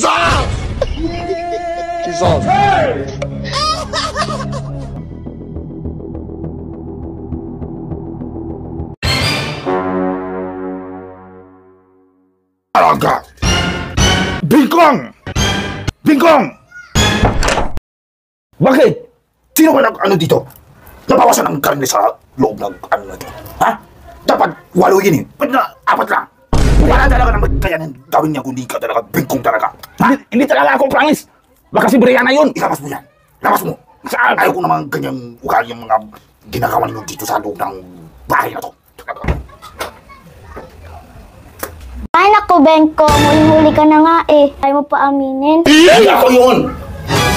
Jesus! Jesus! Alaga! Bingkong! Bingkong! Bakit? Sino ba ano dito? Nabawasan ang karne sa loob ng ano na ito? Ha? Dapat 8 yun eh. Ba't na 4 lang? Wala talaga naman kaya nang gawin niya kundi ka talaga. Bingkong talaga. Hindi talaga ako, promise. Baka si Brianna yun. Ilabas mo yan. Labas mo. Saan? Ayaw ko naman ganyang ugali yung mga ginagawa ninyo dito sa loob ng bahay na to. Ay naku, Bengko, huli ka na nga eh. Ayaw mo pa aminin. Hindi ako yun!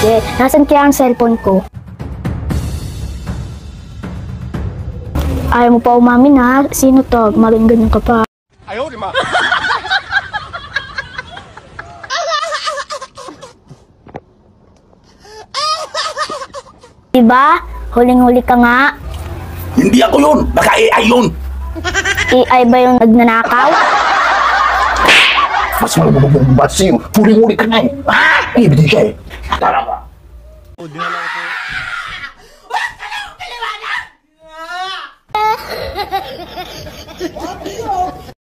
Sige, nasan kaya ang cellphone ko? Ayaw mo pa umamin ha? Sino to? Maring ganyan ka pa. Ayaw, di ma. Diba? Huling-huli ka nga. Hindi ako yun! Baka AI yun! AI ba yung nagnanakaw? Mas malubog-basi yun. Huling-huli ka na eh. Ha? Ibigay siya eh. Talaga.